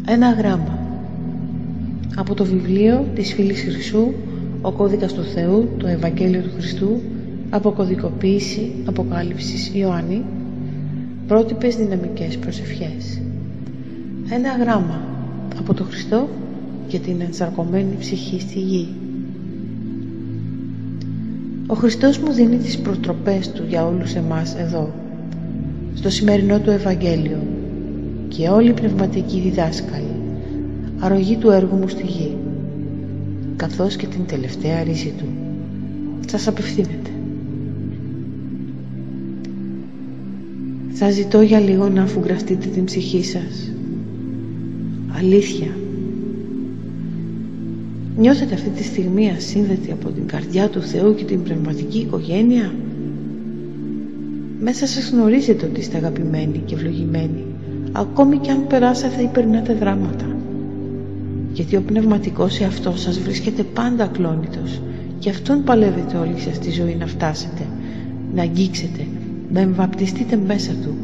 Ένα γράμμα από το βιβλίο της Φίλης Χρυσού, ο κώδικας του Θεού, το Ευαγγέλιο του Χριστού, αποκωδικοποίηση Αποκάλυψης Ιωάννη, πρότυπες δυναμικές προσευχές. Ένα γράμμα από το Χριστό για την ενσαρκωμένη ψυχή στη γη. Ο Χριστός μου δίνει τις προτροπές Του για όλους εμάς εδώ, στο σημερινό Του Ευαγγέλιο, και όλοι οι πνευματικοί διδάσκαλοι, αρρωγή του έργου μου στη γη, καθώς και την τελευταία ρίση Του, σας απευθύνεται. Σας ζητώ για λίγο να αφουγκραστείτε την ψυχή σας. Αλήθεια, νιώθετε αυτή τη στιγμή ασύνδετη από την καρδιά του Θεού και την πνευματική οικογένεια? Μέσα σας γνωρίζετε ότι είστε αγαπημένοι και ευλογημένοι, ακόμη και αν περάσατε ή περνάτε δράματα, γιατί ο πνευματικός εαυτός σας βρίσκεται πάντα ακλόνητος και αυτόν παλεύετε όλη σας τη ζωή να φτάσετε, να αγγίξετε, να εμβαπτιστείτε μέσα Του,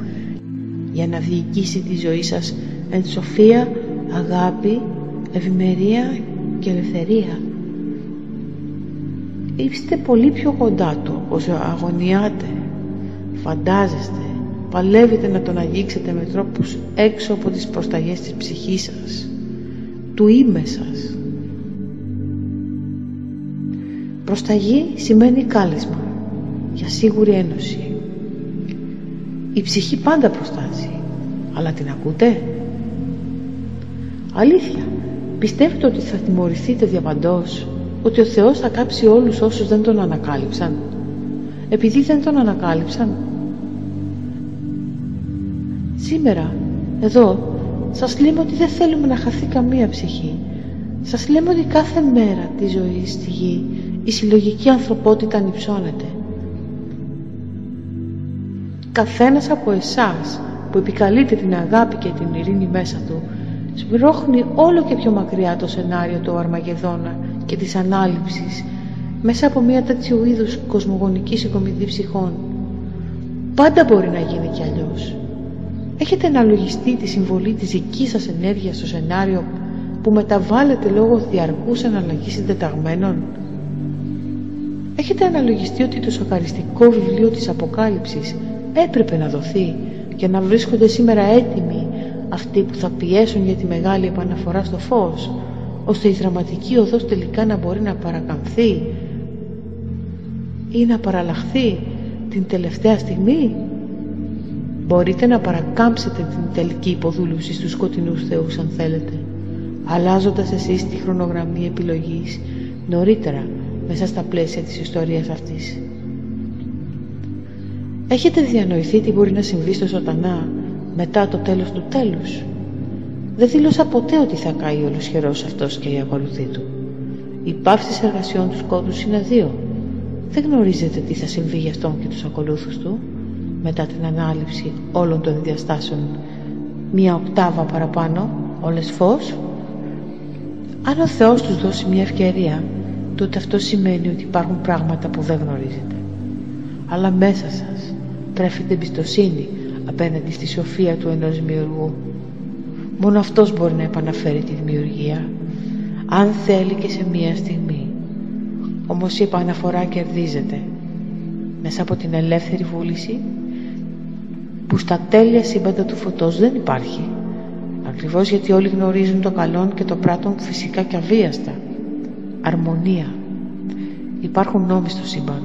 για να διοικήσει τη ζωή σας εν σοφία, αγάπη, ευημερία και ελευθερία. Είστε πολύ πιο κοντά Του όσο αγωνιάτε, φαντάζεστε, παλεύετε να Τον αγγίξετε με τρόπους έξω από τις προσταγές της ψυχής σας, του είμαι σας. Προσταγή σημαίνει κάλεσμα για σίγουρη ένωση. Η ψυχή πάντα προστάζει, αλλά την ακούτε? Αλήθεια, πιστεύετε ότι θα τιμωρηθείτε διαπαντός, ότι ο Θεός θα κάψει όλους όσους δεν Τον ανακάλυψαν, επειδή δεν Τον ανακάλυψαν? Σήμερα, εδώ, σας λέμε ότι δεν θέλουμε να χαθεί καμία ψυχή. Σας λέμε ότι κάθε μέρα της ζωής στη γη η συλλογική ανθρωπότητα ανυψώνεται. Καθένας από εσάς που επικαλείται την αγάπη και την ειρήνη μέσα του, σπρώχνει όλο και πιο μακριά το σενάριο του Αρμαγεδόνα και της ανάληψης, μέσα από μια τέτοιου είδους κοσμογονική συγκομιδή ψυχών. Πάντα μπορεί να γίνει κι αλλιώς. Έχετε αναλογιστεί τη συμβολή της δικής σας ενέργειας στο σενάριο που μεταβάλλεται λόγω διαρκούς αναλλαγής συντεταγμένων? Έχετε αναλογιστεί ότι το σοκαριστικό βιβλίο της Αποκάλυψης έπρεπε να δοθεί για να βρίσκονται σήμερα έτοιμοι αυτοί που θα πιέσουν για τη μεγάλη επαναφορά στο φως, ώστε η δραματική οδός τελικά να μπορεί να παρακαμφθεί ή να παραλλαχθεί την τελευταία στιγμή? Μπορείτε να παρακάμψετε την τελική υποδούλωση στους σκοτεινούς θεούς αν θέλετε, αλλάζοντας εσείς τη χρονογραμμή επιλογής νωρίτερα μέσα στα πλαίσια της ιστορίας αυτής. Έχετε διανοηθεί τι μπορεί να συμβεί στο Σατανά μετά το τέλος του τέλους? Δεν δήλωσα ποτέ ότι θα καεί ολοσχερός αυτός και οι ακολουθοί του. Οι παύσεις εργασιών του σκότους είναι δύο. Δεν γνωρίζετε τι θα συμβεί για αυτόν και τους ακολούθους του μετά την ανάληψη όλων των διαστάσεων, μία οκτάβα παραπάνω, όλες φως? Αν ο Θεός τους δώσει μια ευκαιρία, τότε αυτό σημαίνει ότι υπάρχουν πράγματα που δεν γνωρίζετε. Αλλά μέσα σας τρέφεται εμπιστοσύνη απέναντι στη σοφία του ενός δημιουργού. Μόνο αυτός μπορεί να επαναφέρει τη δημιουργία, αν θέλει και σε μία στιγμή. Όμως η επαναφορά κερδίζεται μέσα από την ελεύθερη βούληση, που στα τέλεια σύμπαντα του φωτός δεν υπάρχει, ακριβώς γιατί όλοι γνωρίζουν το καλόν και το πράττουν φυσικά και αβίαστα. Αρμονία. Υπάρχουν νόμοι στο σύμπαν.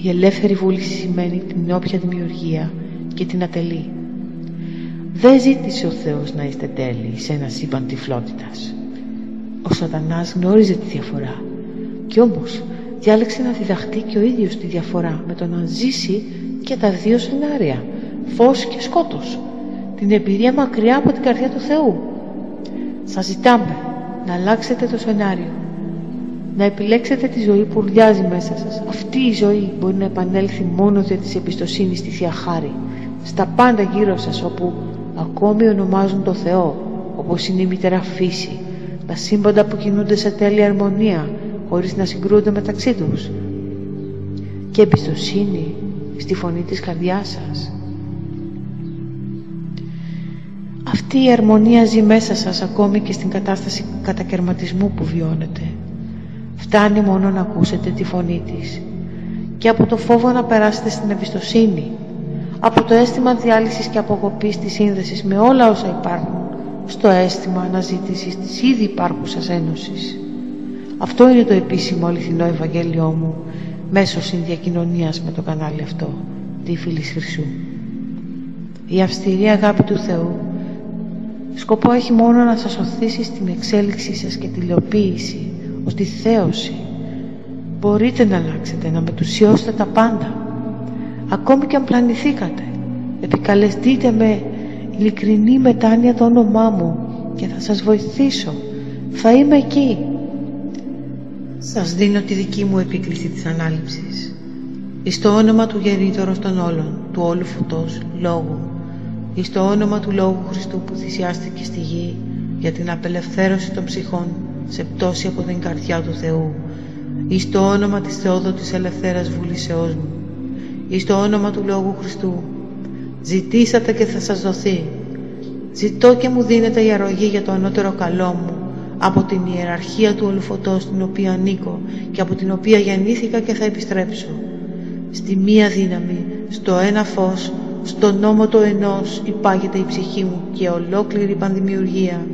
Η ελεύθερη βούληση σημαίνει την όποια δημιουργία και την ατελεί. Δεν ζήτησε ο Θεός να είστε τέλειοι σε ένα σύμπαν τυφλότητας. Ο Σατανάς γνώριζε τη διαφορά, κι όμως διάλεξε να διδαχτεί και ο ίδιος τη διαφορά με το να ζήσει και τα δύο σενάρια, φως και σκότος, την εμπειρία μακριά από την καρδιά του Θεού. Σας ζητάμε να αλλάξετε το σενάριο, να επιλέξετε τη ζωή που ουρλιάζει μέσα σας. Αυτή η ζωή μπορεί να επανέλθει μόνο δια της εμπιστοσύνης στη Θεία Χάρη, στα πάντα γύρω σας όπου ακόμη ονομάζουν το Θεό, όπως είναι η μητέρα φύση, τα σύμπαντα που κινούνται σε τέλεια αρμονία χωρίς να συγκρούονται μεταξύ τους, και εμπιστοσύνη στη φωνή της καρδιάς σας. Αυτή η αρμονία ζει μέσα σας ακόμη και στην κατάσταση κατακαιρματισμού που βιώνετε. Φτάνει μόνο να ακούσετε τη φωνή της και από το φόβο να περάσετε στην εμπιστοσύνη, από το αίσθημα διάλυσης και αποκοπής της σύνδεσης με όλα όσα υπάρχουν, στο αίσθημα αναζήτησης της ήδη υπάρχουσας ένωσης. Αυτό είναι το επίσημο αληθινό Ευαγγέλιό μου μέσω συνδιακοινωνίας με το κανάλι αυτό, τη Φυλής Χρυσού. Η αυστηρή αγάπη του Θεού σκοπό έχει μόνο να σας οθήσει στην εξέλιξή σας και τηλεοποίηση ως τη θέωση. Μπορείτε να αλλάξετε, να μετουσιώσετε τα πάντα. Ακόμη και αν πλανηθήκατε, επικαλεστείτε με ειλικρινή μετάνοια το όνομά μου και θα σας βοηθήσω. Θα είμαι εκεί. Σας δίνω τη δική μου επίκληση της ανάληψης. Εις το όνομα του Γεννήτωρος των όλων, του όλου φωτός, Λόγου, εις το όνομα του Λόγου Χριστού που θυσιάστηκε στη γη για την απελευθέρωση των ψυχών σε πτώση από την καρδιά του Θεού, εις το όνομα της Θεόδοτης Ελευθέρας Βουλήσεώς μου, εις το όνομα του Λόγου Χριστού, ζητήσατε και θα σας δοθεί. Ζητώ και μου δίνετε η αρρωγή για το ανώτερο καλό μου, από την ιεραρχία του όλου φωτός στην οποία ανήκω και από την οποία γεννήθηκα και θα επιστρέψω. Στη μία δύναμη, στο ένα φως, στο νόμο το ενός υπάγεται η ψυχή μου και ολόκληρη η πανδημιουργία.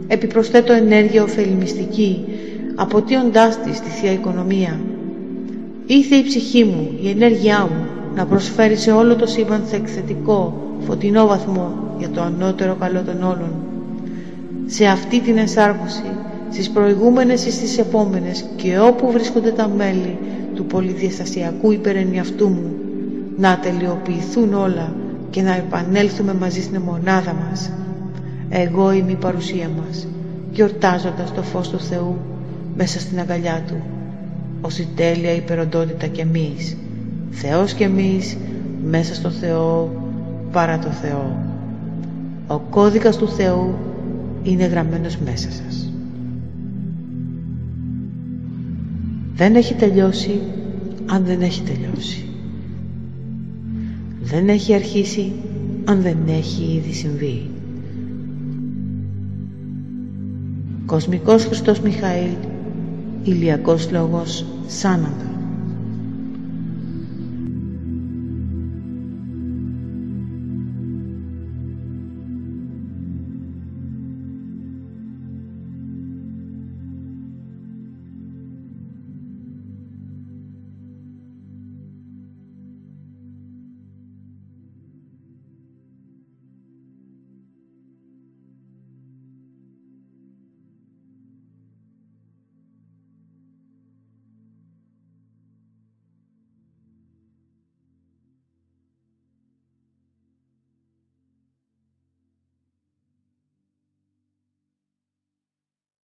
Επιπροσθέτω ενέργεια ωφελημιστική, αποτείοντάς τη στη Θεία Οικονομία. Ήθε η ψυχή μου, η ενέργειά μου, να προσφέρει σε όλο το σύμπαν σε εκθετικό, φωτεινό βαθμό για το ανώτερο καλό των όλων. Σε αυτή την ενσάρκωση, στις προηγούμενες ή στις επόμενες και όπου βρίσκονται τα μέλη του πολυδιαστασιακού υπερενιαυτού μου, να τελειοποιηθούν όλα και να επανέλθουμε μαζί στην μονάδα μας. Εγώ είμαι η παρουσία μας, γιορτάζοντας το φως του Θεού μέσα στην αγκαλιά Του, ως η τέλεια υπεροντότητα κι εμείς, Θεός κι εμείς, μέσα στο Θεό, παρά το Θεό. Ο κώδικας του Θεού είναι γραμμένος μέσα σας. Δεν έχει τελειώσει αν δεν έχει τελειώσει. Δεν έχει αρχίσει αν δεν έχει ήδη συμβεί. Κοσμικός Χριστός Μιχαήλ, ηλιακός λόγος Σάναντα.